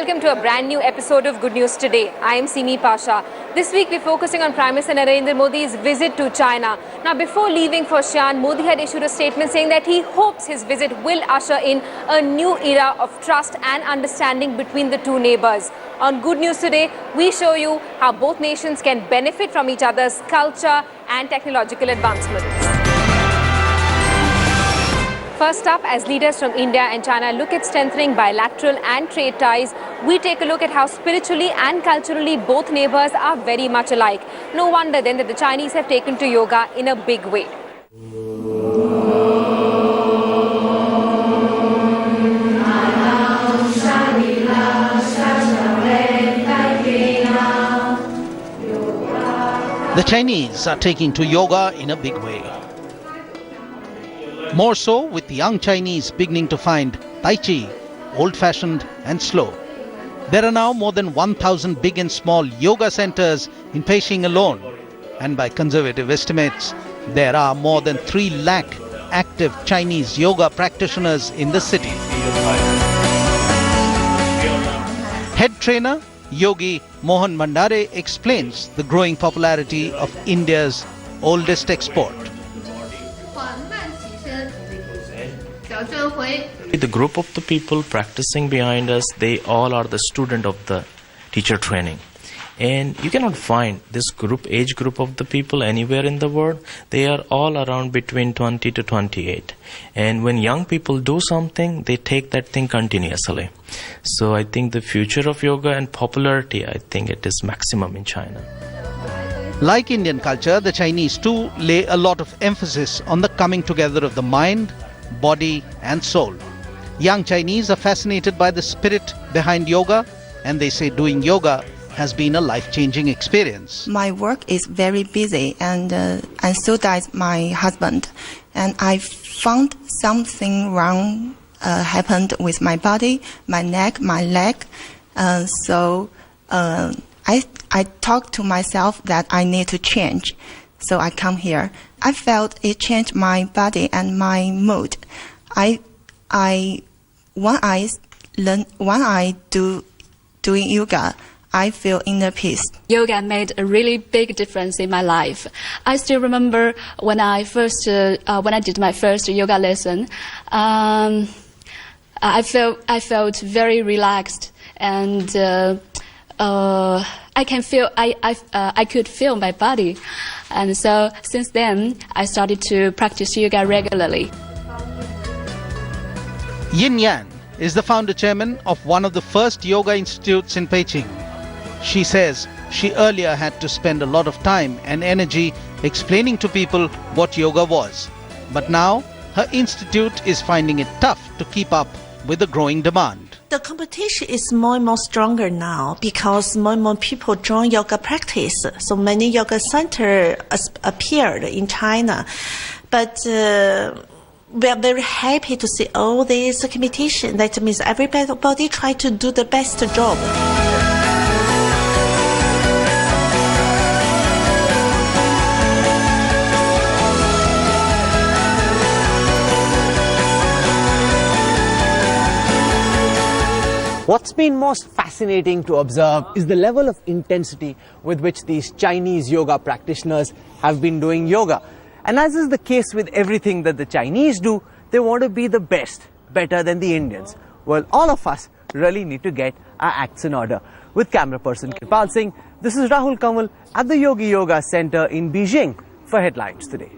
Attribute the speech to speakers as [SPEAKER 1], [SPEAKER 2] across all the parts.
[SPEAKER 1] welcome to a brand new episode of Good News Today. I am Simi Pasha. This week we're focusing on Prime Minister Narendra Modi's visit to China. Now, before leaving for Xi'an, Modi had issued a statement saying that he hopes his visit will usher in a new era of trust and understanding between the two neighbors. On Good News Today, we show you how both nations can benefit from each other's culture and technological advancements. First up, as leaders from India and China look at strengthening bilateral and trade ties, we take a look at how spiritually and culturally both neighbors are very much alike. No wonder then that the Chinese have taken to yoga in a big way.
[SPEAKER 2] The Chinese are taking to yoga in a big way. More so with young Chinese beginning to find Tai Chi old-fashioned and slow. There are now more than 1,000 big and small yoga centers in Beijing alone. And by conservative estimates, there are more than 3 lakh active Chinese yoga practitioners in the city. Head trainer Yogi Mohan Mandare explains the growing popularity of India's oldest export.
[SPEAKER 3] The group of the people practicing behind us, they all are the student of the teacher training. And you cannot find this age group of the people anywhere in the world. They are all around between 20 to 28. And when young people do something, they take that thing continuously. So I think the future of yoga and popularity, I think it is maximum in China.
[SPEAKER 2] Like Indian culture, the Chinese too lay a lot of emphasis on the coming together of the mind, body and soul. Young Chinese are fascinated by the spirit behind yoga, and they say doing yoga has been a life-changing experience.
[SPEAKER 4] My work is very busy, and so does my husband. And I found something wrong happened with my body, my neck, my leg. So I talked to myself that I need to change. So I come here. I felt it changed my body and my mood. When I doing yoga, I feel inner peace.
[SPEAKER 5] Yoga made a really big difference in my life. I still remember when I did my first yoga lesson. I felt very relaxed, and I could feel my body. And so since then, I started to practice yoga regularly.
[SPEAKER 2] Yin Yan is the founder chairman of one of the first yoga institutes in Beijing. She says she earlier had to spend a lot of time and energy explaining to people what yoga was. But now her institute is finding it tough to keep up with the growing demand.
[SPEAKER 6] The competition is more and more stronger now because more and more people join yoga practice. So many yoga centers appeared in China. But we are very happy to see all this competition. That means everybody try to do the best job.
[SPEAKER 7] What's been most fascinating to observe is the level of intensity with which these Chinese yoga practitioners have been doing yoga. And as is the case with everything that the Chinese do, they want to be the best, better than the Indians. Well, all of us really need to get our acts in order. With camera person Kripal Singh, this is Rahul Kamal at the Yogi Yoga Center in Beijing for Headlines Today.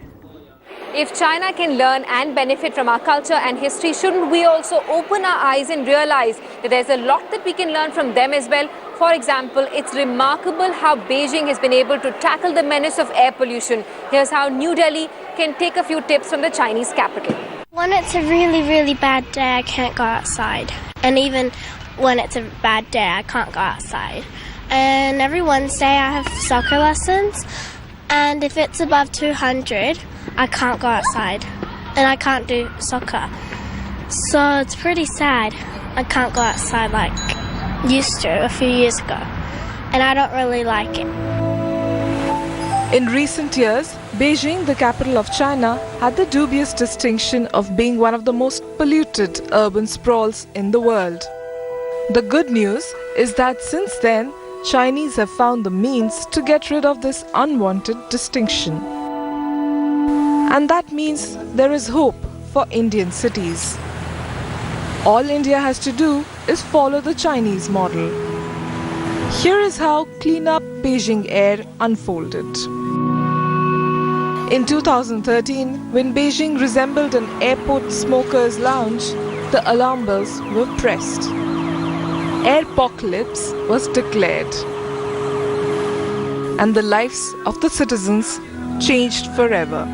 [SPEAKER 1] If China can learn and benefit from our culture and history, shouldn't we also open our eyes and realize that there's a lot that we can learn from them as well? For example, it's remarkable how Beijing has been able to tackle the menace of air pollution. Here's how New Delhi can take a few tips from the Chinese capital.
[SPEAKER 8] When it's a really, really bad day, I can't go outside. And even when it's a bad day, I can't go outside. And every Wednesday I have soccer lessons. And if it's above 200, I can't go outside. And I can't do soccer. So it's pretty sad. I can't go outside like used to a few years ago. And I don't really like it.
[SPEAKER 9] In recent years, Beijing, the capital of China, had the dubious distinction of being one of the most polluted urban sprawls in the world. The good news is that since then, Chinese have found the means to get rid of this unwanted distinction. And that means there is hope for Indian cities. All India has to do is follow the Chinese model. Here is how Clean Up Beijing Air unfolded. In 2013, when Beijing resembled an airport smoker's lounge, the alarm bells were pressed. Airpocalypse was declared. And the lives of the citizens changed forever.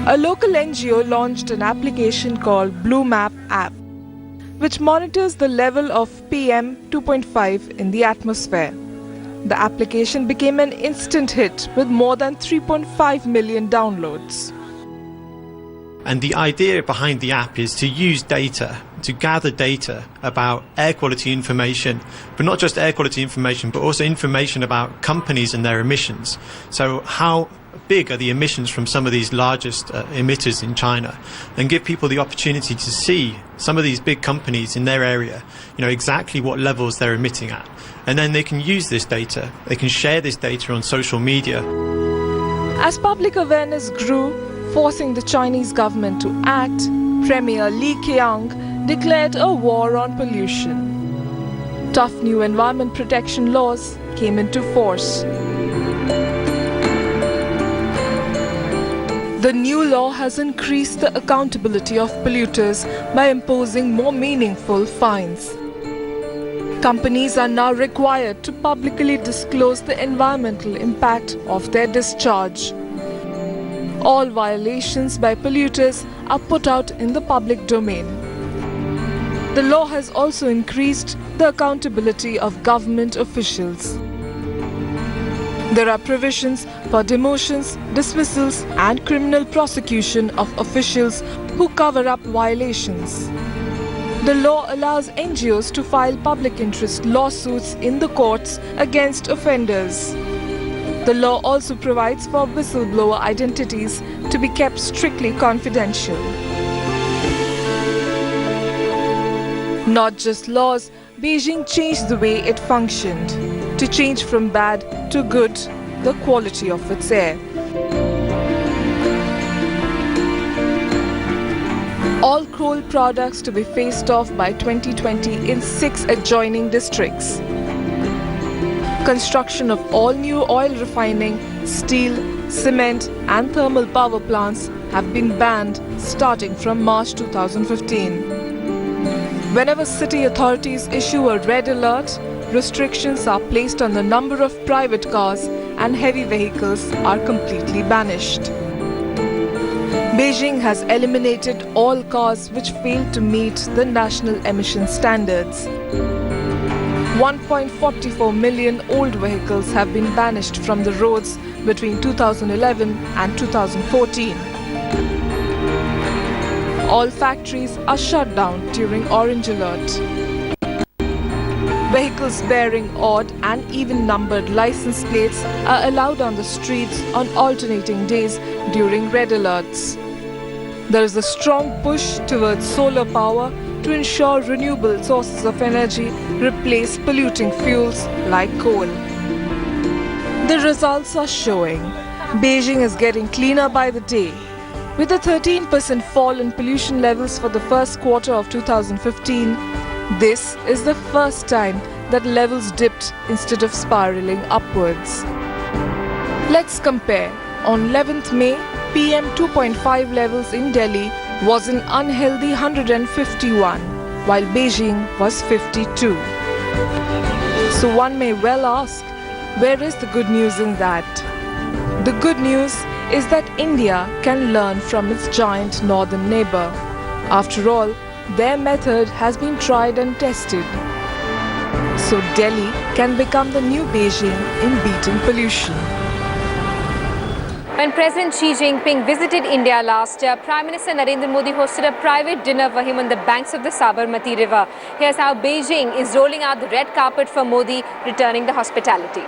[SPEAKER 9] A local NGO launched an application called Blue Map app, which monitors the level of PM 2.5 in the atmosphere. The application became an instant hit with more than 3.5 million downloads.
[SPEAKER 10] And the idea behind the app is to use data, to gather data about air quality information, but not just air quality information, but also information about companies and their emissions. So how big are the emissions from some of these largest emitters in China, and give people the opportunity to see some of these big companies in their area, exactly what levels they're emitting at. And then they can use this data, they can share this data on social media.
[SPEAKER 9] As public awareness grew, forcing the Chinese government to act, Premier Li Keqiang declared a war on pollution. Tough new environment protection laws came into force. The new law has increased the accountability of polluters by imposing more meaningful fines. Companies are now required to publicly disclose the environmental impact of their discharge. All violations by polluters are put out in the public domain. The law has also increased the accountability of government officials. There are provisions for demotions, dismissals, and criminal prosecution of officials who cover up violations. The law allows NGOs to file public interest lawsuits in the courts against offenders. The law also provides for whistleblower identities to be kept strictly confidential. Not just laws, Beijing changed the way it functioned, to change from bad to good the quality of its air. All coal products to be phased off by 2020 in 6 adjoining districts. Construction of all new oil refining, steel, cement and thermal power plants have been banned starting from March 2015. Whenever city authorities issue a red alert, restrictions are placed on the number of private cars and heavy vehicles are completely banished. Beijing has eliminated all cars which fail to meet the national emission standards. 1.44 million old vehicles have been banished from the roads between 2011 and 2014. All factories are shut down during orange alert. Vehicles bearing odd and even numbered license plates are allowed on the streets on alternating days during red alerts. There is a strong push towards solar power to ensure renewable sources of energy replace polluting fuels like coal. The results are showing. Beijing is getting cleaner by the day. With a 13% fall in pollution levels for the first quarter of 2015, this is the first time that levels dipped instead of spiraling upwards. Let's compare. On 11th May, PM 2.5 levels in Delhi was an unhealthy 151, while Beijing was 52. So one may well ask, where is the good news in that? The good news is that India can learn from its giant northern neighbor. After all, their method has been tried and tested. So Delhi can become the new Beijing in beating pollution.
[SPEAKER 1] When President Xi Jinping visited India last year, Prime Minister Narendra Modi hosted a private dinner for him on the banks of the Sabarmati River. Here's how Beijing is rolling out the red carpet for Modi, returning the hospitality.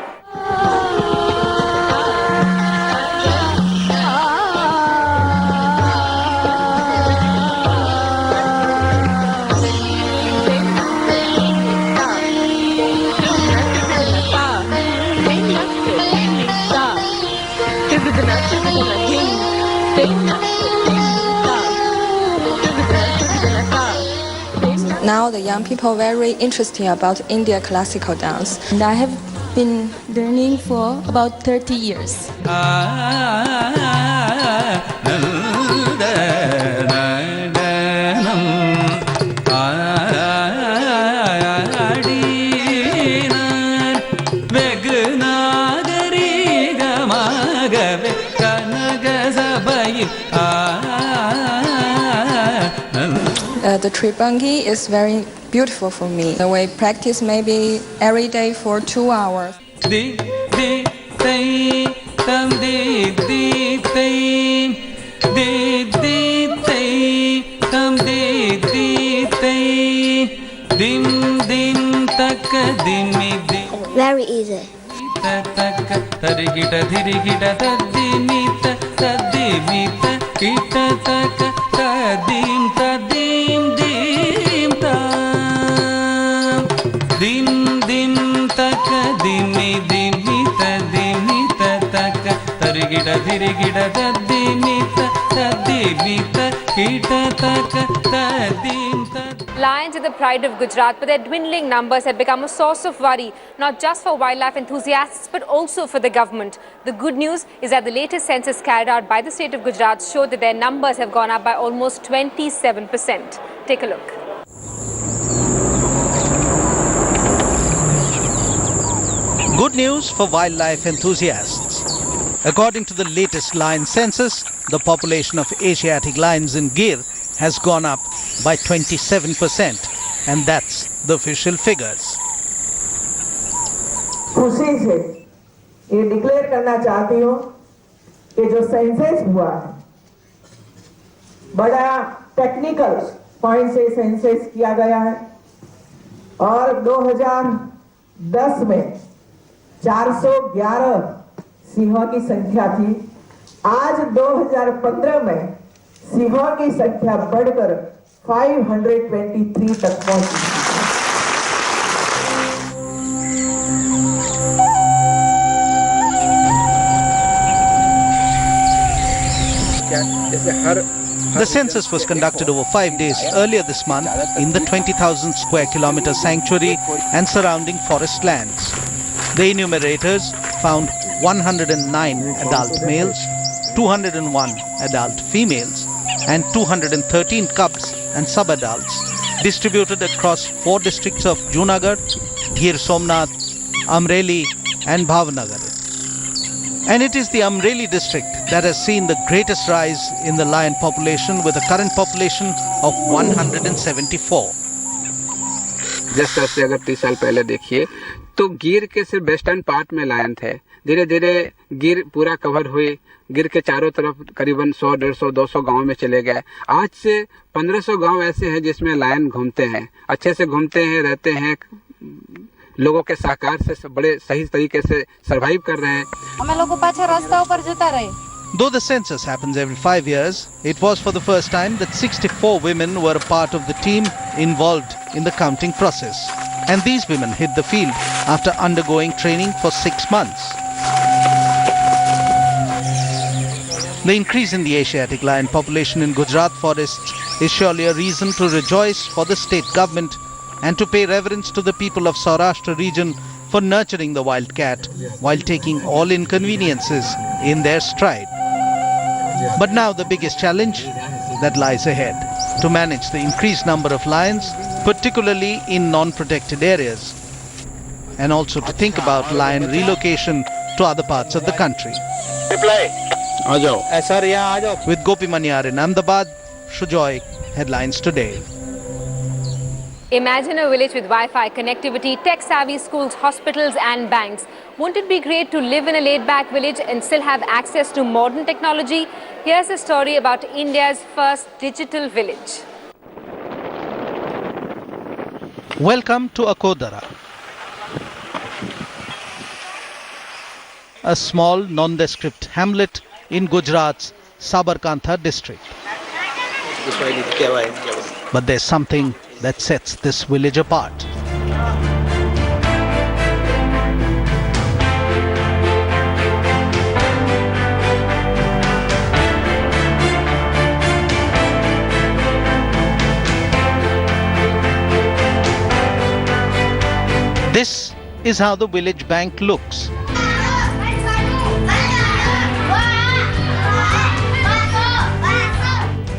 [SPEAKER 11] Now the young people very interested about India classical dance. And I have been learning for about 30 years. The tribangi is very beautiful for me. We practice maybe every day for 2 hours.
[SPEAKER 8] Very easy.
[SPEAKER 1] Lions are the pride of Gujarat, but their dwindling numbers have become a source of worry, not just for wildlife enthusiasts, but also for the government. The good news is that the latest census carried out by the state of Gujarat showed that their numbers have gone up by almost 27%. Take a look.
[SPEAKER 2] Good news for wildlife enthusiasts. According to the latest lion census, the population of Asiatic lions in Gir has gone up by 27%, and that's the official figures.
[SPEAKER 12] खुशी से ये declare करना चाहती हूँ कि जो census हुआ है बड़ा टेक्निकल पॉइंट से सेंसस किया गया है और 2010 में 411 सिंहों की संख्या थी। आज 2015 में सिंहों की संख्या बढ़कर 523 तक पहुंची।
[SPEAKER 2] The census was conducted over 5 days earlier this month in the 20,000 square kilometer sanctuary and surrounding forest lands. The enumerators found 109 adult males, 201 adult females, and 213 cubs and subadults distributed across 4 districts of Junagadh, Gir Somnath, Amreli, and Bhavnagar. And it is the Amreli district that has seen the greatest rise in the lion population, with a current population of 174.
[SPEAKER 13] जैसे से अगर 30 साल पहले देखिए तो गिर के सिर्फ वेस्टर्न पार्ट में लायन थे। धीरे धीरे गिर पूरा कवर हुई, गिर के चारों तरफ करीबन 100, 150, 200 गांव में चले गए। आज से 1500 गांव ऐसे हैं जिसमें लायन घूमते हैं, अच्छे से घूमते हैं, रहते हैं, लोगों के सहकार से बड़े सही तरीके से सरवाइव कर रहे हैं।
[SPEAKER 14] हमें लोगों पाछे रास्ता ऊपर जता रहे।
[SPEAKER 2] Though the census happens every 5 years, it was for the first time that 64 women were a part of the team involved in the counting process. And these women hit the field after undergoing training for 6 months. The increase in the Asiatic lion population in Gujarat forests is surely a reason to rejoice for the state government and to pay reverence to the people of Saurashtra region for nurturing the wild cat while taking all inconveniences in their stride. But now the biggest challenge that lies ahead, to manage the increased number of lions, particularly in non-protected areas, and also to think about lion relocation to other parts of the country. With Gopi Manyar in Ahmedabad, Shujoy, Headlines Today.
[SPEAKER 1] Imagine a village with Wi-Fi connectivity, tech-savvy schools, hospitals and banks. Won't it be great to live in a laid-back village and still have access to modern technology? Here's a story about India's first digital village.
[SPEAKER 2] Welcome to Akodara, a small nondescript hamlet in Gujarat's Sabarkantha district. But there's something that sets this village apart. is how the village bank looks.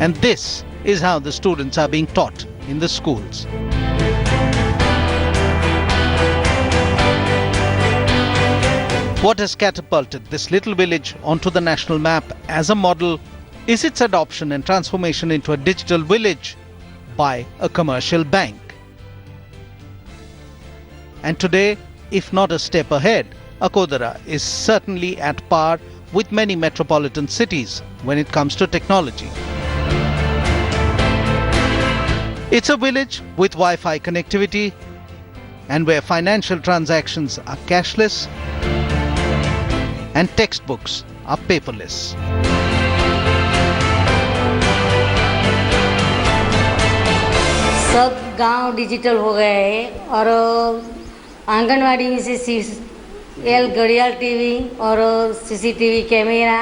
[SPEAKER 2] And this is how the students are being taught in the schools. What has catapulted this little village onto the national map as a model is its adoption and transformation into a digital village by a commercial bank. And today, if not a step ahead, Akodara is certainly at par with many metropolitan cities when it comes to technology. It's a village with Wi-Fi connectivity and where financial transactions are cashless and textbooks are paperless.
[SPEAKER 15] सब गांव digital हो गए हैं और आंगनवाड़ी में से घड़ियाल TV और सीसीटीवी कैमरा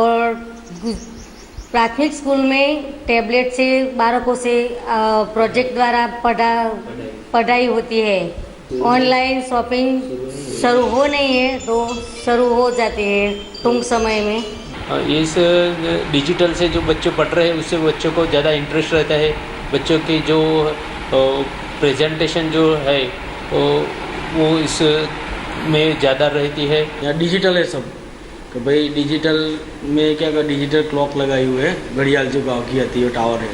[SPEAKER 15] और प्राथमिक स्कूल में टैबलेट से बालकों से प्रोजेक्ट द्वारा पढ़ाई होती है। ऑनलाइन शॉपिंग शुरू हो नहीं है तो शुरू हो जाती है टूंक समय में।
[SPEAKER 16] इस डिजिटल से जो बच्चे पढ़ रहे हैं उससे बच्चों को ज़्यादा इंटरेस्ट रहता है। बच्चों की जो प्रेजेंटेशन जो है वो इस में ज़्यादा रहती है। यहाँ डिजिटल है सब, तो भाई डिजिटल में क्या कर डिजिटल क्लॉक लगाई हुई है, घड़ियाल जो गांव की आती है टावर है,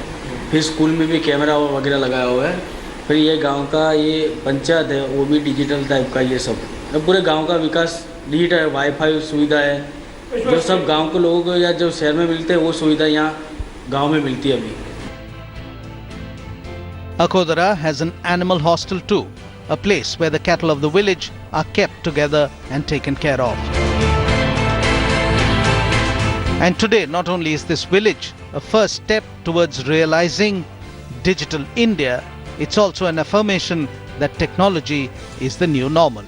[SPEAKER 16] फिर स्कूल में भी कैमरा वगैरह लगाया हुआ है, फिर ये गांव का ये पंचायत है वो भी डिजिटल टाइप का ये सब। अब पूरे गांव का विकास डिजिटल है, वाईफाई सुविधा है, जो सब गांव के लोगों को या जो शहर में मिलते हैं वो सुविधा यहाँ गाँव में मिलती है अभी।
[SPEAKER 2] Akodara has an animal hostel too, a place where the cattle of the village are kept together and taken care of. And today, not only is this village a first step towards realizing digital India, it's also an affirmation that technology is the new normal.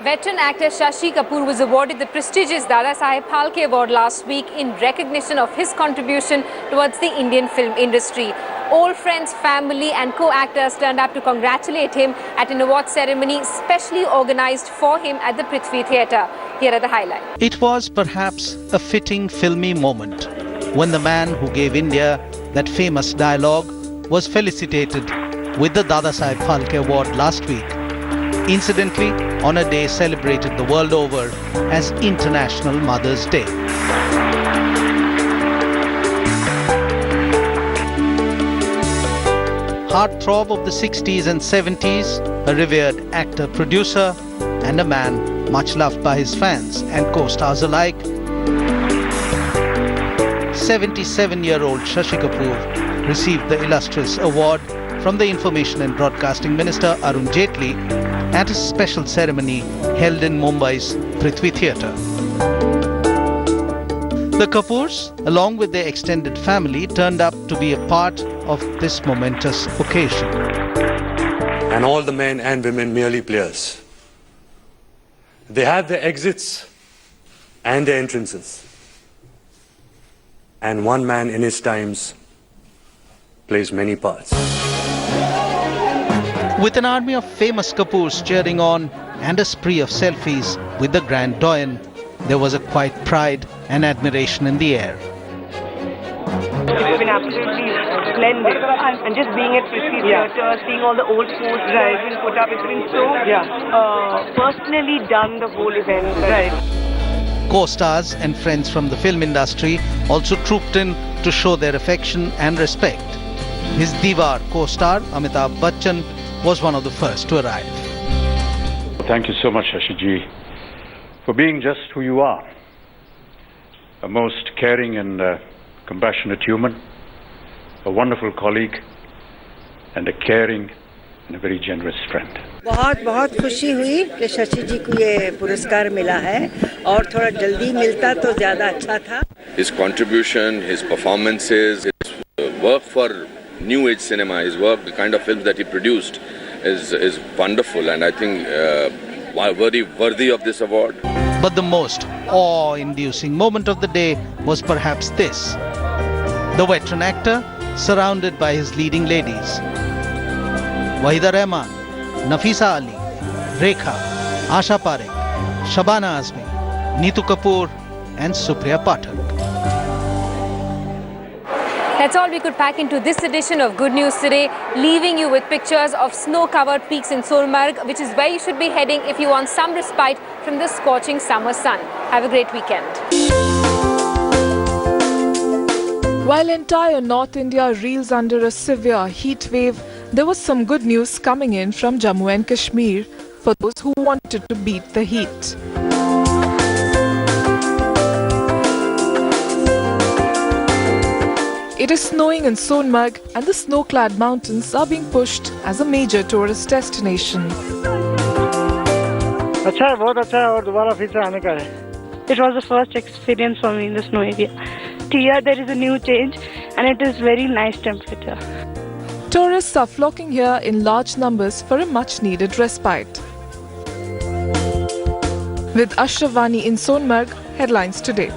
[SPEAKER 1] Veteran actor Shashi Kapoor was awarded the prestigious Dada Saheb Phalke Award last week in recognition of his contribution towards the Indian film industry. Old friends, family and co-actors turned up to congratulate him at an award ceremony specially organized for him at the Prithvi Theatre. Here are the highlights.
[SPEAKER 2] It was perhaps a fitting filmy moment when the man who gave India that famous dialogue was felicitated with the Dada Saheb Phalke Award last week, incidentally on a day celebrated the world over as International Mother's Day. Heartthrob of the 60s and 70s, a revered actor-producer and a man much loved by his fans and co-stars alike, 77-year-old Shashi Kapoor received the illustrious award from the Information and Broadcasting Minister Arun Jaitley at a special ceremony held in Mumbai's Prithvi Theatre. The Kapoors, along with their extended family, turned up to be a part of this momentous occasion.
[SPEAKER 17] And all the men and women merely players. They have their exits and their entrances. And one man in his times plays many parts.
[SPEAKER 2] With an army of famous Kapoors cheering on and a spree of selfies with the Grand Doyen, there was a quiet pride and admiration in the air.
[SPEAKER 18] It's been absolutely splendid. And just being at Prithvi Theatre, seeing all the old foods that have been put up, it's been so personally done, the whole event.
[SPEAKER 2] Co-stars and friends from the film industry also trooped in to show their affection and respect. His Diwar co-star Amitabh Bachchan was one of the first to arrive.
[SPEAKER 19] Thank you so much, Shashi ji, for being just who you are. A most caring and compassionate human, a wonderful colleague, and a caring and a very generous friend.
[SPEAKER 20] बहुत खुशी हुई कि शशि जी को ये पुरस्कार मिला है और थोड़ा जल्दी मिलता तो ज़्यादा अच्छा था.
[SPEAKER 21] His contribution, his performances, his work for new age cinema, his work, the kind of films that he produced is wonderful, and I think worthy of this award.
[SPEAKER 2] But the most awe-inducing moment of the day was perhaps this: the veteran actor surrounded by his leading ladies. Wahida Rahman, Nafisa Ali, Rekha, Asha Parekh, Shabana Azmi, Neetu Kapoor and Supriya Pathak.
[SPEAKER 1] That's all we could pack into this edition of Good News Today, leaving you with pictures of snow-covered peaks in Sonmarg, which is where you should be heading if you want some respite from the scorching summer sun. Have a great weekend.
[SPEAKER 9] While entire North India reels under a severe heat wave, there was some good news coming in from Jammu and Kashmir for those who wanted to beat the heat. It is snowing in Sonmarg and the snow-clad mountains are being pushed as a major tourist destination.
[SPEAKER 3] अच्छा है, बहुत अच्छा है और दोबारा फिर से आने का है.
[SPEAKER 18] It was the first experience for me in the snow area. Here there is a new change and it is very nice temperature.
[SPEAKER 9] Tourists are flocking here in large numbers for a much-needed respite. With Ashravani in Sonmarg, headlines today.